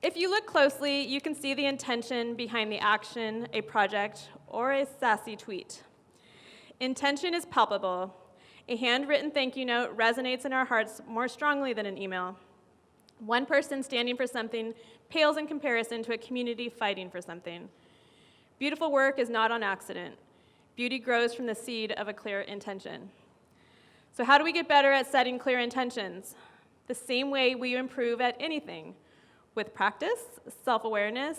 If you look closely, you can see the intention behind the action, a project, or a sassy tweet. Intention is palpable. A handwritten thank you note resonates in our hearts more strongly than an email. One person standing for something pales in comparison to a community fighting for something. Beautiful work is not on accident. Beauty grows from the seed of a clear intention. So how do we get better at setting clear intentions? The same way we improve at anything, with practice, self-awareness,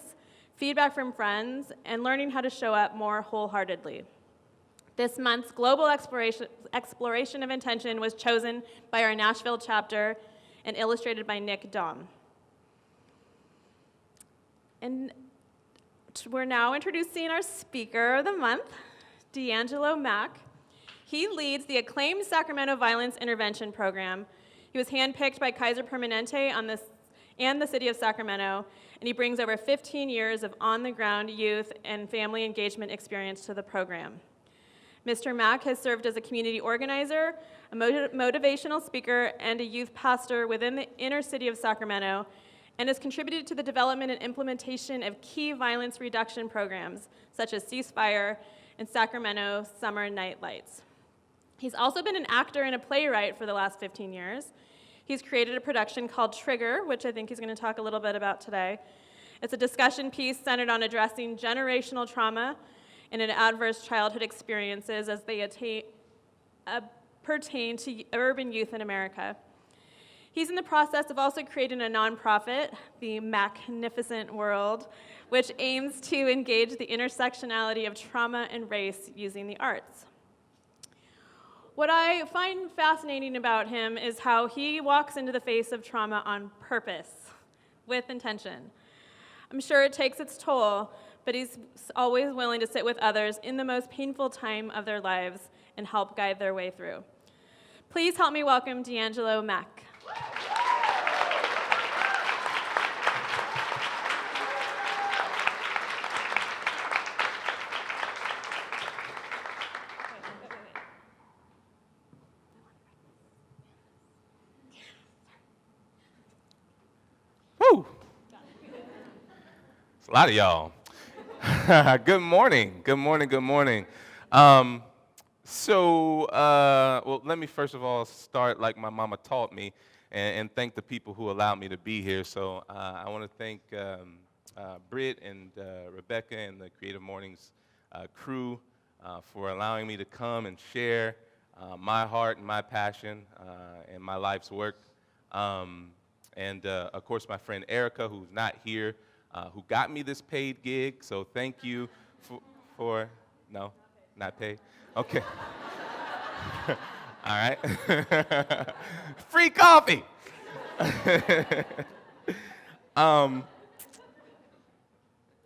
feedback from friends, and learning how to show up more wholeheartedly. This month's Global Exploration of Intention was chosen by our Nashville chapter and illustrated by Nick Dom. And we're now introducing our speaker of the month, Deangelo Mack. He leads the acclaimed Sacramento Violence Intervention Program. He was handpicked by Kaiser Permanente and the city of Sacramento, and he brings over 15 years of on-the-ground youth and family engagement experience to the program. Mr. Mack has served as a community organizer, a motivational speaker, and a youth pastor within the inner city of Sacramento, and has contributed to the development and implementation of key violence reduction programs, such as Ceasefire and Sacramento Summer Night Lights. He's also been an actor and a playwright for the last 15 years. He's created a production called Trigger, which I think he's going to talk a little bit about today. It's a discussion piece centered on addressing generational trauma and adverse childhood experiences as they pertain to urban youth in America. He's in the process of also creating a nonprofit, the Macknificent World, which aims to engage the intersectionality of trauma and race using the arts. What I find fascinating about him is how he walks into the face of trauma on purpose, with intention. I'm sure it takes its toll, but he's always willing to sit with others in the most painful time of their lives and help guide their way through. Please help me welcome Deangelo Mack. It's a lot of y'all. Good morning. Good morning. Good morning. Well, let me first of all start like my mama taught me and thank the people who allowed me to be here. So I want to thank Britt and Rebecca and the Creative Mornings crew for allowing me to come and share my heart and my passion and my life's work. And of course, my friend Erica, who's not here, who got me this paid gig. So thank you for no, not paid? Okay. All right. Free coffee. I'm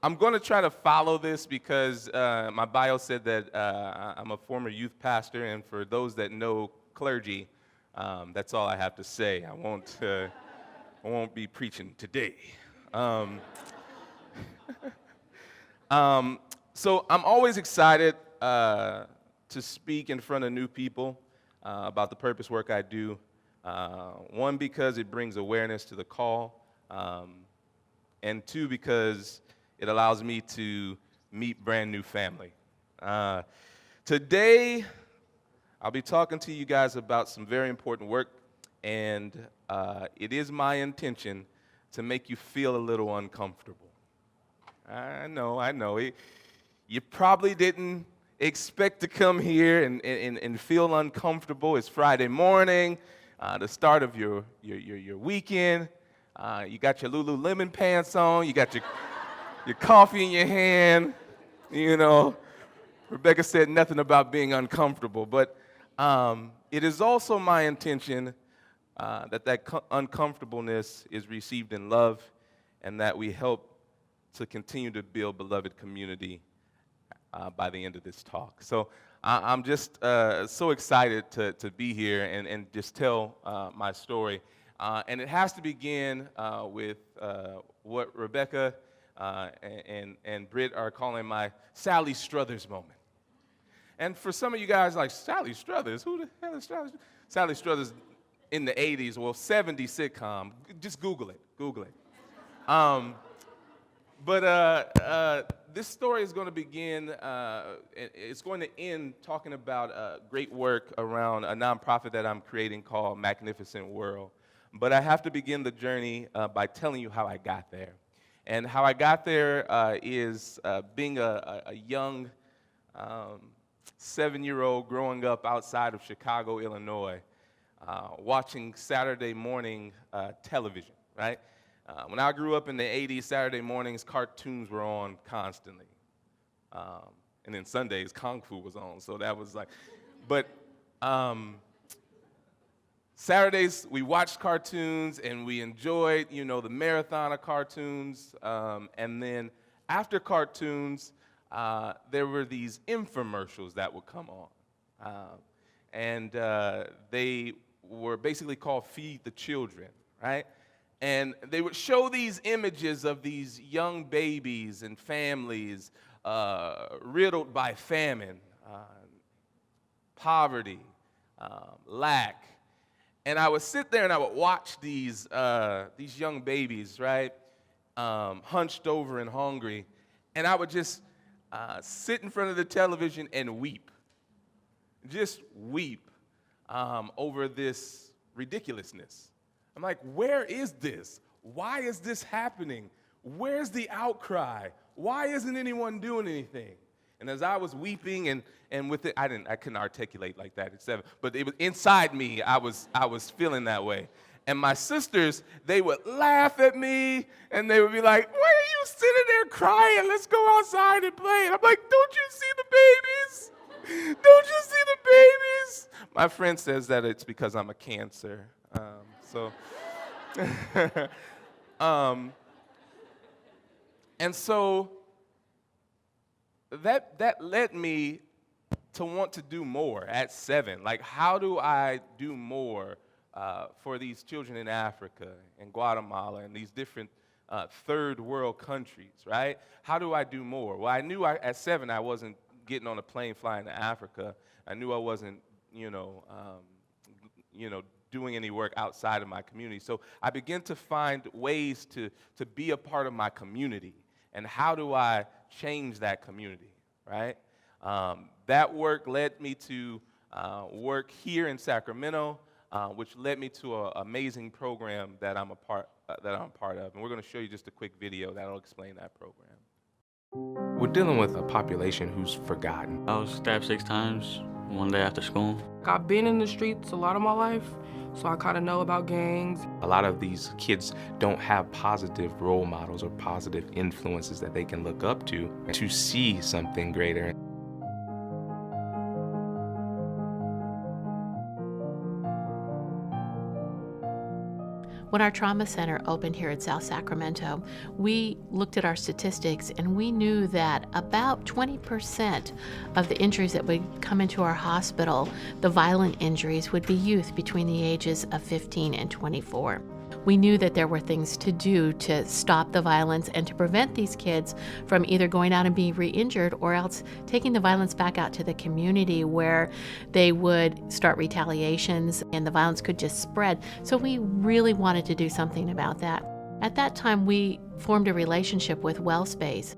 going to try to follow this because my bio said that I'm a former youth pastor, and for those that know clergy, that's all I have to say. I won't be preaching today. So I'm always excited to speak in front of new people about the purpose work I do. One, because it brings awareness to the call, and two, because it allows me to meet brand new family. Today, I'll be talking to you guys about some very important work, and it is my intention to make you feel a little uncomfortable. I know. You probably didn't expect to come here and feel uncomfortable. It's Friday morning, the start of your weekend. You got your Lululemon pants on. You got your coffee in your hand. You know, Rebecca said nothing about being uncomfortable, but it is also my intention that uncomfortableness is received in love and that we help to continue to build beloved community by the end of this talk. So I'm just so excited to be here and just tell my story. And it has to begin with what Rebecca and Britt are calling my Sally Struthers moment. And for some of you guys, like, Sally Struthers, who the hell is Sally Struthers? Sally Struthers in the 80s, well, 70s sitcom. Just Google it, Google it. But this story is going to begin, it's going to end talking about great work around a nonprofit that I'm creating called Macknificent World. But I have to begin the journey by telling you how I got there. And how I got there is being a young 7-year-old growing up outside of Chicago, Illinois, watching Saturday morning television, right? When I grew up in the 80s, Saturday mornings, cartoons were on constantly. And then Sundays, Kung Fu was on, so that was like, but Saturdays, we watched cartoons and we enjoyed, the marathon of cartoons. And then after cartoons, there were these infomercials that would come on. And they were basically called Feed the Children, right? And they would show these images of these young babies and families riddled by famine, poverty, lack. And I would sit there and I would watch these young babies, right, hunched over and hungry. And I would just sit in front of the television and weep, just weep over this ridiculousness. I'm like, where is this? Why is this happening? Where's the outcry? Why isn't anyone doing anything? And as I was weeping and with it, I couldn't articulate like that at 7, but it was inside me, I was feeling that way. And my sisters, they would laugh at me, and they would be like, why are you sitting there crying? Let's go outside and play. And I'm like, don't you see the babies? Don't you see the babies? My friend says that it's because I'm a Cancer. And so that led me to want to do more at 7. Like, how do I do more for these children in Africa and Guatemala and these different third world countries, right? How do I do more? Well, I knew at 7 I wasn't getting on a plane flying to Africa. I knew I wasn't, doing any work outside of my community. So I began to find ways to be a part of my community. And how do I change that community, right? That work led me to work here in Sacramento, which led me to an amazing program that I'm a part of. And we're going to show you just a quick video that'll explain that program. We're dealing with a population who's forgotten. I was stabbed 6 times one day after school. I've been in the streets a lot of my life, so I kind of know about gangs. A lot of these kids don't have positive role models or positive influences that they can look up to see something greater. When our trauma center opened here in South Sacramento, we looked at our statistics and we knew that about 20% of the injuries that would come into our hospital, the violent injuries, would be youth between the ages of 15 and 24. We knew that there were things to do to stop the violence and to prevent these kids from either going out and being re-injured or else taking the violence back out to the community where they would start retaliations and the violence could just spread. So we really wanted to do something about that. At that time, we formed a relationship with WellSpace.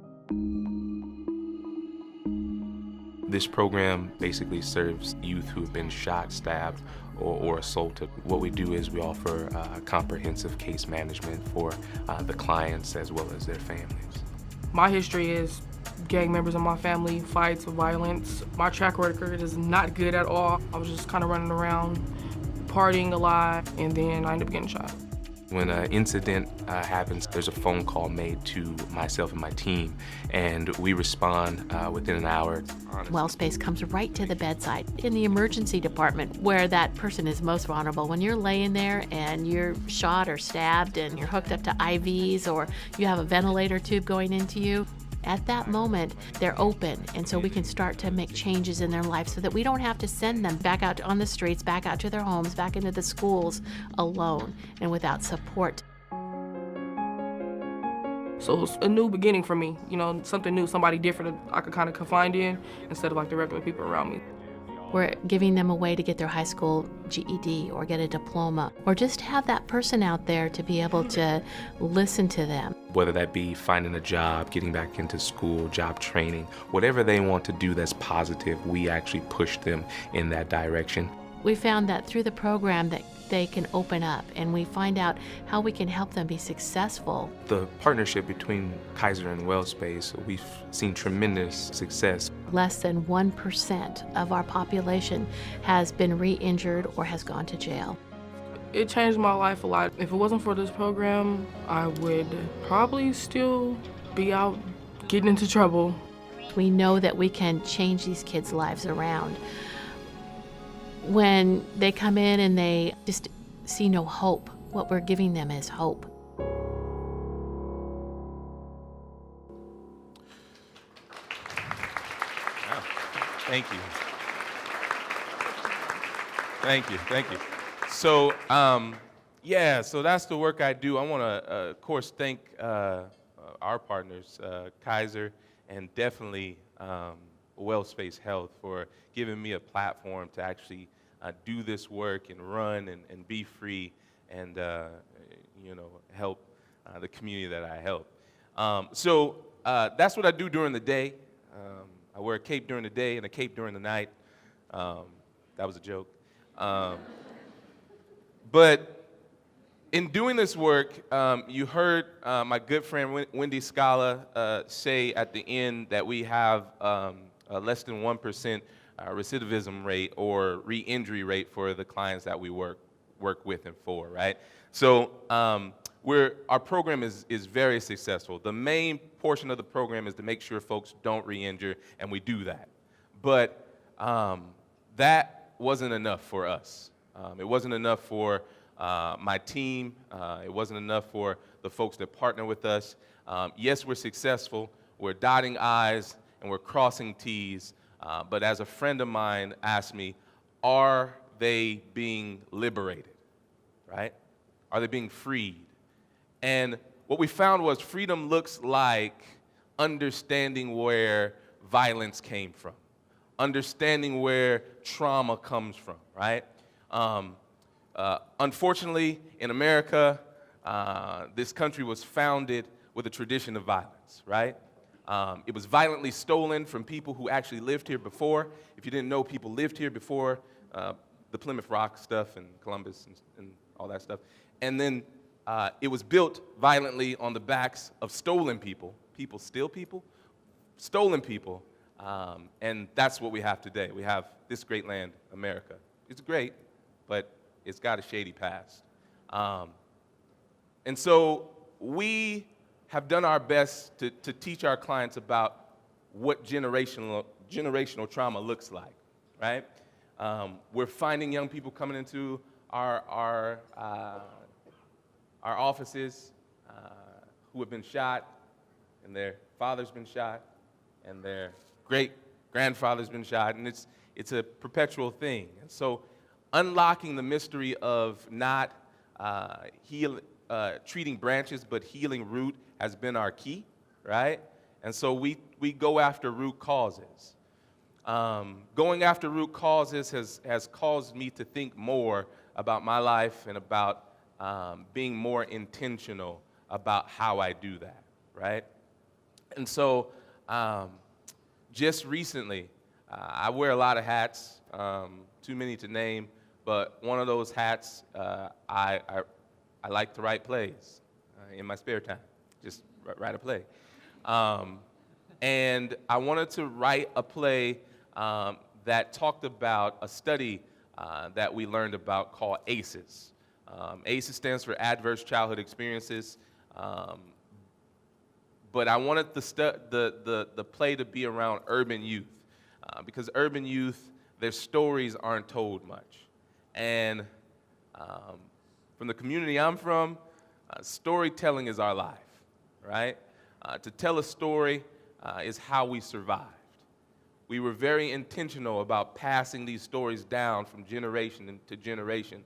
This program basically serves youth who have been shot, stabbed, or assaulted. What we do is we offer comprehensive case management for the clients as well as their families. My history is gang members in my family, fights, violence. My track record is not good at all. I was just kind of running around, partying a lot, and then I ended up getting shot. When an incident happens, there's a phone call made to myself and my team, and we respond within an hour. WellSpace comes right to the bedside in the emergency department where that person is most vulnerable. When you're laying there and you're shot or stabbed and you're hooked up to IVs or you have a ventilator tube going into you, at that moment, they're open, and so we can start to make changes in their life so that we don't have to send them back out on the streets, back out to their homes, back into the schools alone and without support. So it's a new beginning for me, something new, somebody different that I could kind of confide in instead of like the regular people around me. We're giving them a way to get their high school GED or get a diploma or just have that person out there to be able to listen to them. Whether that be finding a job, getting back into school, job training, whatever they want to do that's positive, we actually push them in that direction. We found that through the program that they can open up and we find out how we can help them be successful. The partnership between Kaiser and WellSpace, we've seen tremendous success. Less than 1% of our population has been re-injured or has gone to jail. It changed my life a lot. If it wasn't for this program, I would probably still be out getting into trouble. We know that we can change these kids' lives around. When they come in and they just see no hope, what we're giving them is hope. Wow. Thank you. Thank you. Thank you. So, so that's the work I do. I want to, of course, thank our partners, Kaiser, and definitely WellSpace Health for giving me a platform to actually do this work and run and be free and help the community that I help. So that's what I do during the day. I wear a cape during the day and a cape during the night. That was a joke. But in doing this work, you heard my good friend Wendy Scala say at the end that we have less than 1% recidivism rate or re-injury rate for the clients that we work with and for, right? So our program is very successful. The main portion of the program is to make sure folks don't re-injure, and we do that. But that wasn't enough for us. It wasn't enough for my team. It wasn't enough for the folks that partner with us. Yes, we're successful. We're dotting I's and we're crossing T's. But as a friend of mine asked me, are they being liberated, right? Are they being freed? And what we found was freedom looks like understanding where violence came from, understanding where trauma comes from, right? Unfortunately, in America, this country was founded with a tradition of violence, right? It was violently stolen from people who actually lived here before. If you didn't know, people lived here before the Plymouth Rock stuff and Columbus and all that stuff. And then it was built violently on the backs of stolen people. People steal people, stolen people, and that's what we have today. We have this great land, America. It's great, but it's got a shady past. And so we have done our best to teach our clients about what generational trauma looks like, right? We're finding young people coming into our offices who have been shot, and their father's been shot, and their great-grandfather's been shot, and it's a perpetual thing. And so unlocking the mystery of not treating branches but healing root has been our key, right? And so we go after root causes. Going after root causes has caused me to think more about my life and about being more intentional about how I do that, right? And so just recently, I wear a lot of hats, too many to name, but one of those hats, I like to write plays in my spare time, just write a play. And I wanted to write a play that talked about a study that we learned about called ACEs. ACEs stands for Adverse Childhood Experiences. But I wanted the play to be around urban youth, because urban youth, their stories aren't told much. And from the community I'm from, storytelling is our life, right? To tell a story is how we survived. We were very intentional about passing these stories down from generation to generation,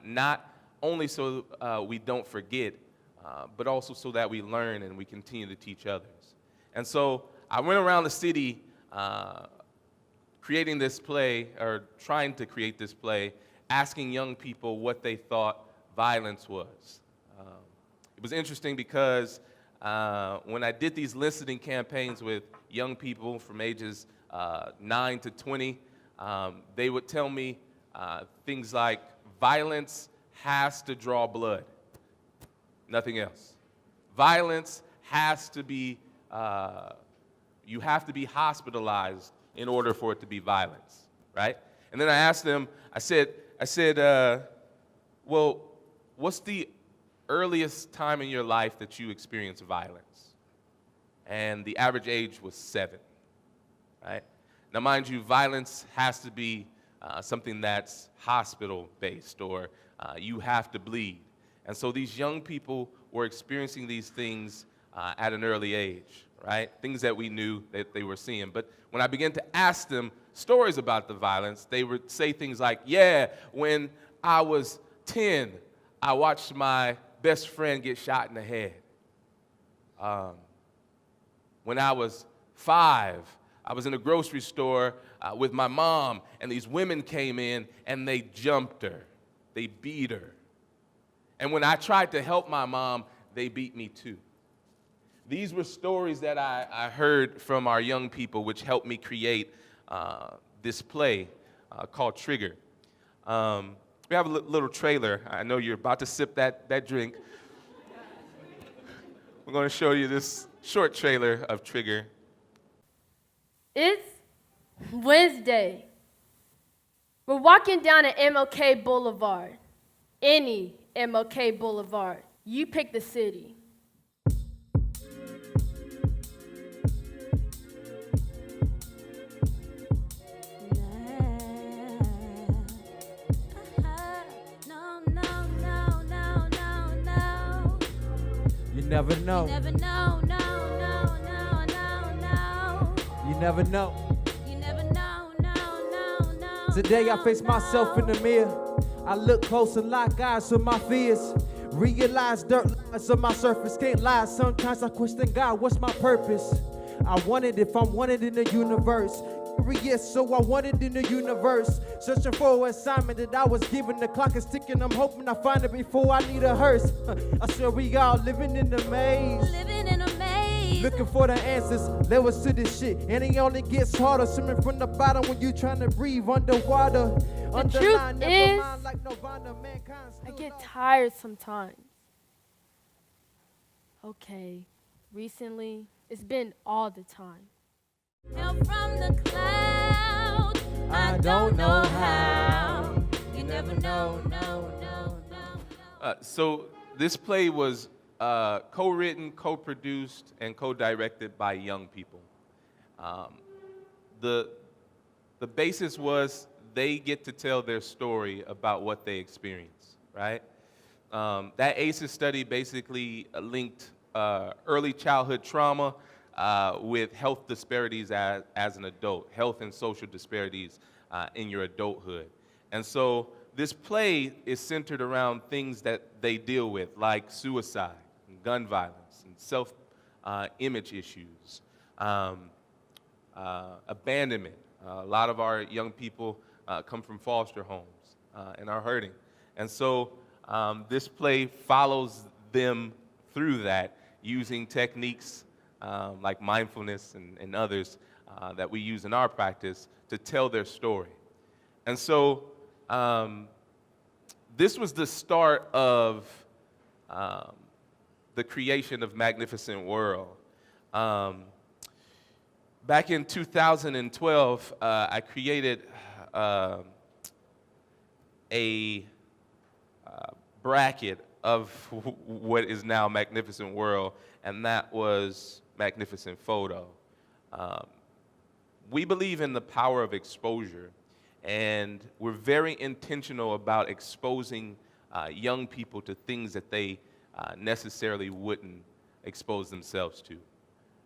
not only so we don't forget, but also so that we learn and we continue to teach others. And so I went around the city creating this play, or trying to create this play, asking young people what they thought violence was. It was interesting because when I did these listening campaigns with young people from ages 9 to 20, they would tell me things like, violence has to draw blood, nothing else. Violence has to be, you have to be hospitalized in order for it to be violence, right? And then I asked them, I said, well, what's the earliest time in your life that you experienced violence? And the average age was 7, right? Now, mind you, violence has to be something that's hospital-based, or you have to bleed. And so these young people were experiencing these things at an early age, right? Things that we knew that they were seeing. But when I began to ask them stories about the violence, they would say things like, yeah, when I was 10, I watched my best friend get shot in the head. When I was 5, I was in a grocery store with my mom, and these women came in and they jumped her. They beat her. And when I tried to help my mom, they beat me too. These were stories that I heard from our young people, which helped me create this play called Trigger. We have a little trailer. I know you're about to sip that drink. We're going to show you this short trailer of Trigger. It's Wednesday. We're walking down at MLK Boulevard. Any MLK Boulevard. You pick the city. You never know. You never know, no. You never know. You never know, no. Today I face myself in the mirror. I look close and lock eyes with my fears. Realize dirt lies on my surface, can't lie. Sometimes I question God, what's my purpose? I wanted if I'm wanted in the universe. Curious, so I wanted in the universe. Searching for an assignment that I was given. The clock is ticking, I'm hoping I find it before I need a hearse. I swear we all living in the maze. Living in a maze. Looking for the answers, levels to this shit. And it only gets harder, swimming from the bottom when you trying to breathe underwater. The truth is, I get tired sometimes. Okay, recently, it's been all the time. Help from the clouds. I don't know how. You never know, no. So this play was co-written, co-produced, and co-directed by young people. The basis was they get to tell their story about what they experienced, right? That ACEs study basically linked early childhood trauma with health disparities as an adult, health and social disparities in your adulthood. And so this play is centered around things that they deal with, like suicide, and gun violence, and self-image issues, abandonment. A lot of our young people come from foster homes and are hurting. And so this play follows them through that using techniques like mindfulness and others that we use in our practice to tell their story. And so this was the start of the creation of Macknificent World. Back in 2012, I created a bracket of what is now Magnificent World, and that was Magnificent Photo. We believe in the power of exposure, and we're very intentional about exposing young people to things that they necessarily wouldn't expose themselves to.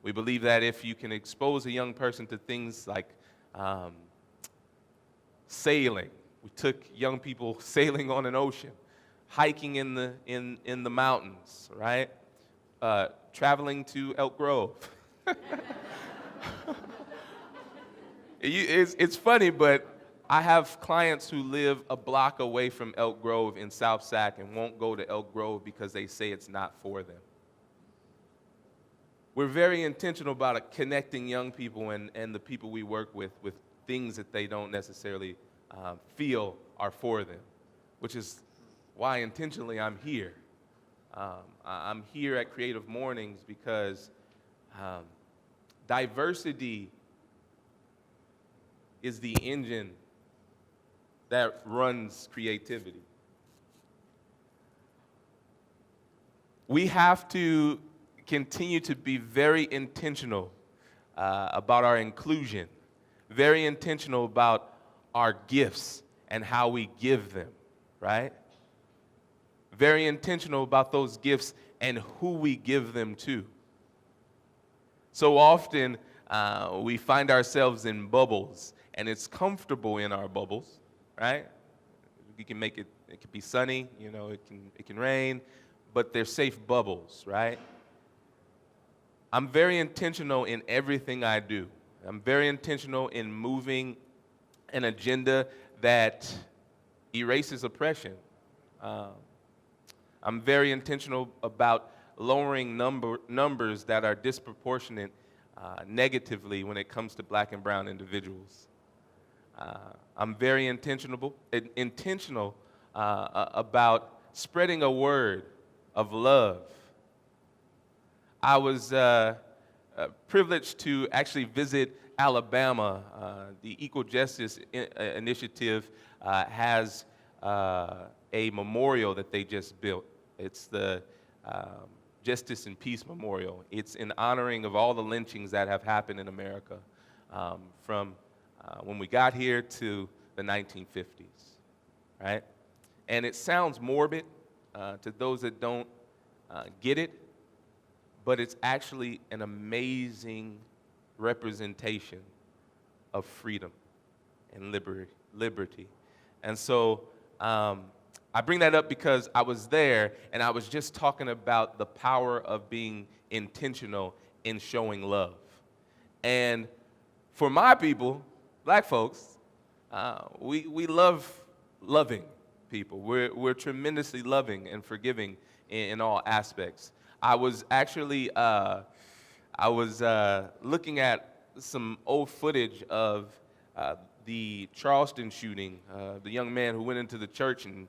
We believe that if you can expose a young person to things like sailing, we took young people sailing on an ocean, hiking in the mountains, right? Traveling to Elk Grove. It's funny, but I have clients who live a block away from Elk Grove in South Sac and won't go to Elk Grove because they say it's not for them. We're very intentional about connecting young people and the people we work with things that they don't necessarily feel are for them, which is why intentionally I'm here. I'm here at Creative Mornings because diversity is the engine that runs creativity. We have to continue to be very intentional about our inclusion, very intentional about our gifts and how we give them, right? Very intentional about those gifts and who we give them to. So often we find ourselves in bubbles, and it's comfortable in our bubbles, right? We can make it, it can be sunny, you know, it can rain, but they're safe bubbles, right? I'm very intentional in everything I do. I'm very intentional in moving an agenda that erases oppression. I'm very intentional about lowering numbers that are disproportionate negatively when it comes to black and brown individuals. I'm very intentional about spreading a word of love. I was privileged to actually visit Alabama. The Equal Justice Initiative has a memorial that they just built. It's the Justice and Peace Memorial. It's in honoring of all the lynchings that have happened in America from when we got here to the 1950s, right? And it sounds morbid to those that don't get it, but it's actually an amazing representation of freedom and liberty. And so I bring that up because I was there and I was just talking about the power of being intentional in showing love. And for my people, black folks, we love loving people. We're tremendously loving and forgiving in all aspects. I was actually looking at some old footage of the Charleston shooting, the young man who went into the church and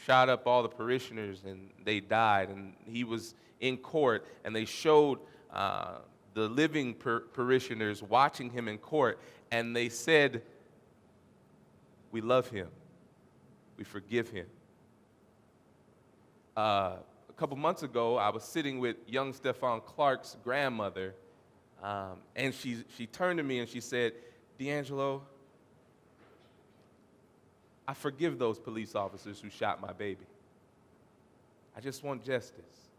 shot up all the parishioners and they died. And he was in court and they showed the living parishioners watching him in court, and they said, "We love him. We forgive him." A couple months ago, I was sitting with young Stephon Clark's grandmother, and she turned to me and she said, "Deangelo, I forgive those police officers who shot my baby. I just want justice."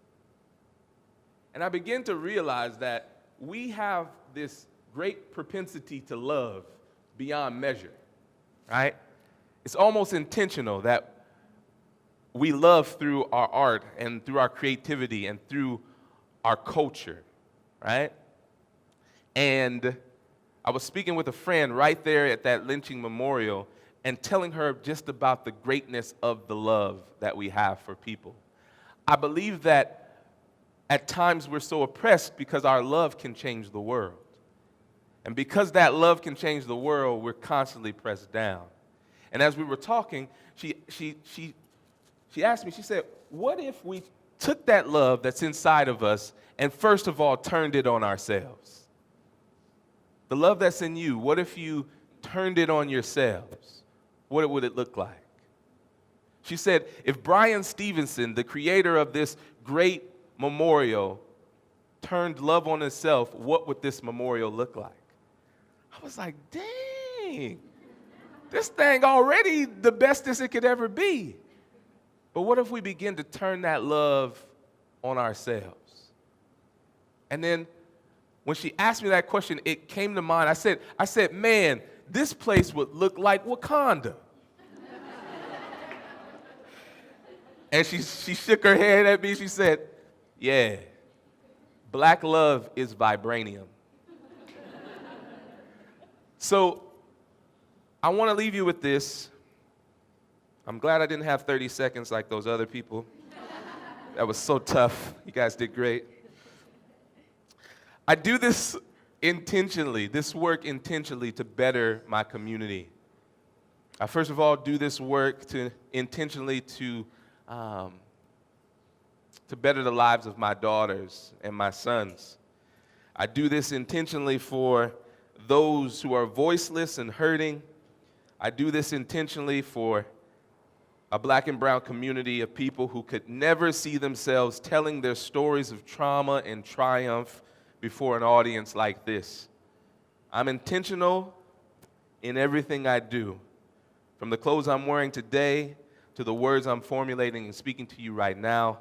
And I began to realize that we have this great propensity to love beyond measure, right? It's almost intentional that we love through our art and through our creativity and through our culture, right? And I was speaking with a friend right there at that lynching memorial and telling her just about the greatness of the love that we have for people. I believe that at times we're so oppressed because our love can change the world. And because that love can change the world, we're constantly pressed down. And as we were talking, she asked me, she said, what if we took that love that's inside of us and first of all turned it on ourselves? The love that's in you, what if you turned it on yourselves? What would it look like? She said, if Brian Stevenson, the creator of this great memorial, turned love on himself, what would this memorial look like? I was like, dang, this thing already the bestest it could ever be. But what if we begin to turn that love on ourselves? And then when she asked me that question, it came to mind. I said, man, this place would look like Wakanda. And she shook her head at me. She said, yeah, black love is vibranium. So I want to leave you with this. I'm glad I didn't have 30 seconds like those other people. That was so tough. You guys did great. I do this intentionally, this work intentionally to better my community. I first of all do this work intentionally to better the lives of my daughters and my sons. I do this intentionally for those who are voiceless and hurting. I do this intentionally for a black and brown community of people who could never see themselves telling their stories of trauma and triumph before an audience like this. I'm intentional in everything I do, from the clothes I'm wearing today to the words I'm formulating and speaking to you right now.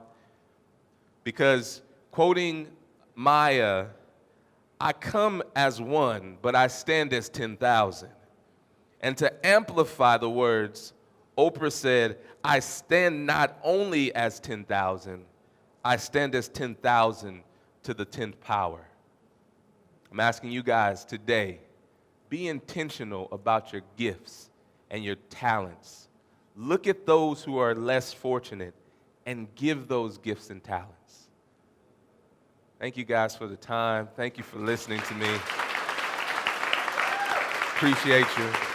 Because, quoting Maya, I come as one, but I stand as 10,000. And to amplify the words, Oprah said, I stand not only as 10,000, I stand as 10,000 to the 10th power. I'm asking you guys today, be intentional about your gifts and your talents. Look at those who are less fortunate and give those gifts and talents. Thank you guys for the time. Thank you for listening to me. Appreciate you.